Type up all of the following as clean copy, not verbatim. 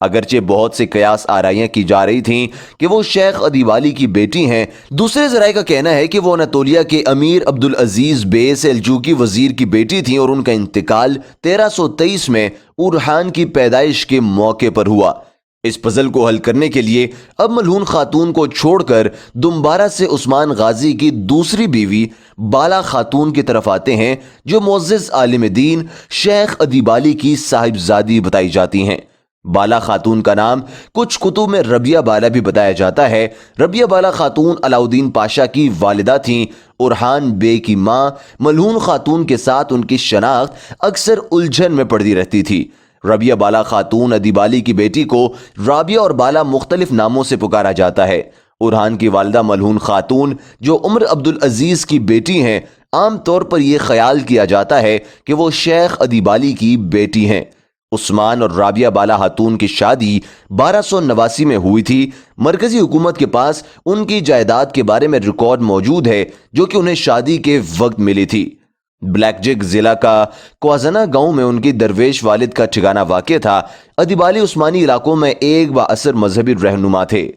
اگرچہ بہت سے قیاس آرائیاں کی جا رہی تھیں کہ وہ شیخ ادیب علی کی بیٹی ہیں، دوسرے ذرائع کا کہنا ہے کہ وہ اناطولیہ کے امیر عبدالعزیز بے سلجوقی وزیر کی بیٹی تھیں اور ان کا انتقال 1323 میں اورحان کی پیدائش کے موقع پر ہوا۔ اس پزل کو حل کرنے کے لیے اب ملعون خاتون کو چھوڑ کر دوبارہ سے عثمان غازی کی دوسری بیوی بالا خاتون کی طرف آتے ہیں، جو معزز عالم دین شیخ ادیب علی کی صاحبزادی بتائی جاتی ہیں۔ بالا خاتون کا نام کچھ کتب میں ربیہ بالا بھی بتایا جاتا ہے۔ ربیہ بالا خاتون علاؤدین پاشا کی والدہ تھیں۔ اورحان بے کی ماں ملعون خاتون کے ساتھ ان کی شناخت اکثر الجھن میں پڑتی رہتی تھی۔ ربیہ بالا خاتون ادیب علی کی بیٹی کو رابعہ اور بالا مختلف ناموں سے پکارا جاتا ہے۔ اورحان کی والدہ ملعون خاتون جو عمر عبدالعزیز کی بیٹی ہیں، عام طور پر یہ خیال کیا جاتا ہے کہ وہ شیخ ادیب علی کی بیٹی ہیں۔ عثمان اور رابعہ بالا خاتون کی شادی 1289 میں ہوئی تھی۔ مرکزی حکومت کے پاس ان کی جائیداد کے بارے میں ریکارڈ موجود ہے جو کہ انہیں شادی کے وقت ملی تھی۔ بلیک جگ ضلع کا کوازنہ گاؤں میں ان کی درویش والد کا ٹھکانہ واقع تھا۔ ادیب علی عثمانی علاقوں میں ایک بااثر مذہبی رہنما تھے۔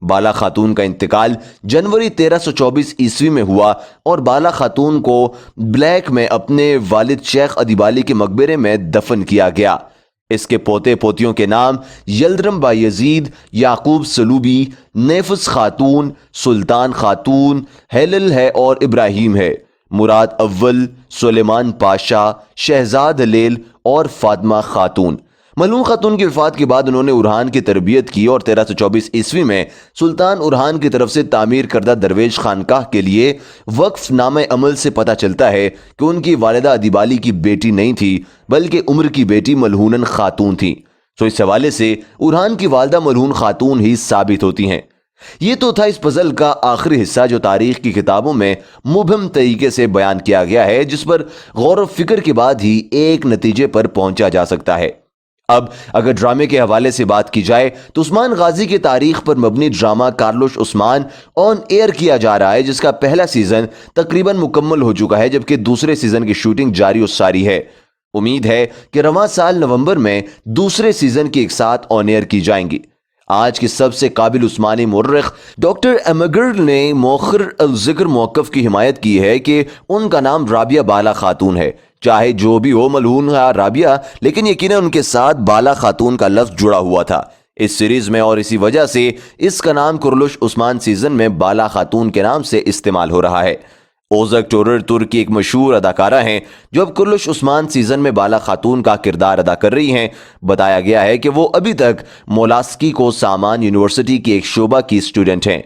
بالا خاتون کا انتقال جنوری 1324 عیسوی میں ہوا اور بالا خاتون کو بلیک میں اپنے والد شیخ ادیب علی کے مقبرے میں دفن کیا گیا۔ اس کے پوتے پوتیوں کے نام یلدرم بایزید، یعقوب سلوبی، نیفس خاتون، سلطان خاتون، ہیلل ہے اور ابراہیم ہے۔ مراد اول، سلیمان پاشا، شہزاد ہلیل اور فاطمہ خاتون۔ ملعون خاتون کی وفات کے بعد انہوں نے اورحان کی تربیت کی اور 1324 عیسوی میں سلطان اورحان کی طرف سے تعمیر کردہ درویش خانقاہ کے لیے وقف نامہ عمل سے پتہ چلتا ہے کہ ان کی والدہ ادیب علی کی بیٹی نہیں تھی بلکہ عمر کی بیٹی ملعون خاتون تھی۔ تو اس حوالے سے اورحان کی والدہ ملعون خاتون ہی ثابت ہوتی ہیں۔ یہ تو تھا اس پزل کا آخری حصہ جو تاریخ کی کتابوں میں مبہم طریقے سے بیان کیا گیا ہے، جس پر غور و فکر کے بعد ہی ایک نتیجے پر پہنچا جا سکتا ہے۔ اب اگر ڈرامے کے حوالے سے بات کی جائے تو عثمان غازی کی تاریخ پر مبنی ڈرامہ کارلوش عثمان آن ایئر کیا جا رہا ہے، جس کا پہلا سیزن تقریباً مکمل ہو چکا ہے جبکہ دوسرے سیزن کی شوٹنگ جاری و ساری ہے۔ امید ہے کہ رواں سال نومبر میں دوسرے سیزن کی ایک ساتھ آن ایئر کی جائیں گی۔ آج کے سب سے قابل عثمانی مورخ ڈاکٹر ایمگر نے مؤخر الذکر موقف کی حمایت کی ہے کہ ان کا نام رابعہ بالا خاتون ہے۔ چاہے جو بھی ہو ملعون رابعہ، لیکن یقیناً ان کے ساتھ بالا خاتون کا لفظ جڑا ہوا تھا اس سیریز میں، اور اسی وجہ سے اس کا نام کرلوش عثمان سیزن میں بالا خاتون کے نام سے استعمال ہو رہا ہے۔ اوزک ٹورر ترکی ایک مشہور اداکارہ ہیں جو اب کرلوش عثمان سیزن میں بالا خاتون کا کردار ادا کر رہی ہیں۔ بتایا گیا ہے کہ وہ ابھی تک مولاسکی کو سامان یونیورسٹی کی ایک شعبہ کی اسٹوڈنٹ ہیں۔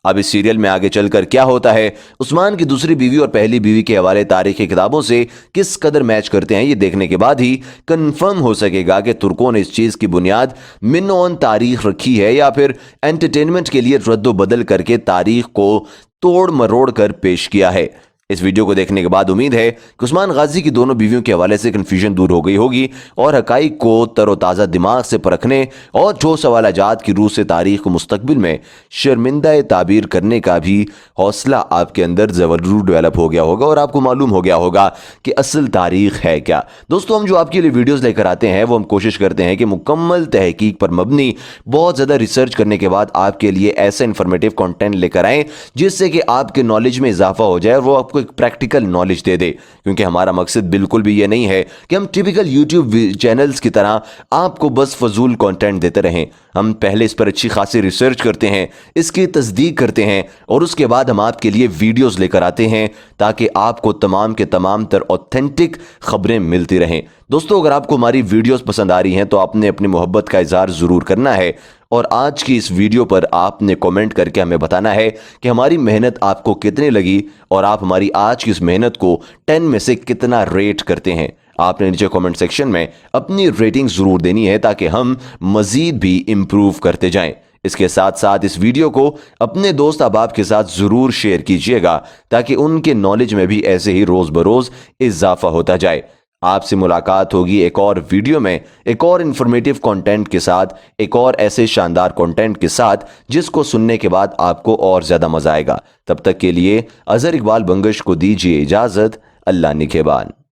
اب اس سیریل میں آگے چل کر کیا ہوتا ہے، عثمان کی دوسری بیوی اور پہلی بیوی کے حوالے تاریخی کتابوں سے کس قدر میچ کرتے ہیں، یہ دیکھنے کے بعد ہی کنفرم ہو سکے گا کہ ترکوں نے اس چیز کی بنیاد من تاریخ رکھی ہے یا پھر انٹرٹینمنٹ کے لیے رد و بدل کر کے تاریخ کو توڑ مروڑ کر پیش کیا ہے۔ اس ویڈیو کو دیکھنے کے بعد امید ہے کہ عثمان غازی کی دونوں بیویوں کے حوالے سے کنفیوژن دور ہو گئی ہوگی اور حقائق کو تر و تازہ دماغ سے پرکھنے اور ٹھوس حوالہ جات کی روح سے تاریخ کو مستقبل میں شرمندہ تعبیر کرنے کا بھی حوصلہ آپ کے اندر ضرور ڈیولپ ہو گیا ہوگا اور آپ کو معلوم ہو گیا ہوگا کہ اصل تاریخ ہے کیا۔ دوستو، ہم جو آپ کے لیے ویڈیوز لے کر آتے ہیں وہ ہم کوشش کرتے ہیں کہ مکمل تحقیق پر مبنی بہت زیادہ ریسرچ کرنے کے بعد آپ کے لیے ایسا انفارمیٹیو کنٹینٹ لے کر آئیں جس سے کہ آپ کے نالج میں اضافہ ہو جائے اور وہ آپ کو ایک پریکٹیکل نالج دے دے، کیونکہ ہمارا مقصد بالکل بھی یہ نہیں ہے کہ ہم ٹیپیکل یوٹیوب چینلز کی طرح آپ کو بس فضول کنٹینٹ دیتے رہیں۔ ہم پہلے اس پر اچھی خاصی ریسرچ کرتے ہیں، اس کی تصدیق کرتے ہیں اور اس کے بعد ہم آپ کے لیے ویڈیوز لے کر آتے ہیں تاکہ آپ کو تمام کے تمام تر اوتھینٹک خبریں ملتی رہیں۔ دوستو، اگر آپ کو ہماری ویڈیوز پسند آ رہی ہیں تو آپ نے اپنی محبت کا اظہار ضرور کرنا ہے اور آج کی اس ویڈیو پر آپ نے کومنٹ کر کے ہمیں بتانا ہے کہ ہماری محنت آپ کو کتنی لگی اور آپ ہماری آج کی اس محنت کو 10 میں سے کتنا ریٹ کرتے ہیں۔ آپ نے نیچے کومنٹ سیکشن میں اپنی ریٹنگ ضرور دینی ہے تاکہ ہم مزید بھی امپروو کرتے جائیں۔ اس کے ساتھ ساتھ اس ویڈیو کو اپنے دوست احباب کے ساتھ ضرور شیئر کیجئے گا تاکہ ان کے نالج میں بھی ایسے ہی روز بروز اضافہ ہوتا جائے۔ آپ سے ملاقات ہوگی ایک اور ویڈیو میں ایک اور انفارمیٹیو کنٹینٹ کے ساتھ، ایک اور ایسے شاندار کنٹینٹ کے ساتھ جس کو سننے کے بعد آپ کو اور زیادہ مزہ آئے گا۔ تب تک کے لیے اظہر اقبال بنگش کو دیجیے اجازت۔ اللہ نگہبان۔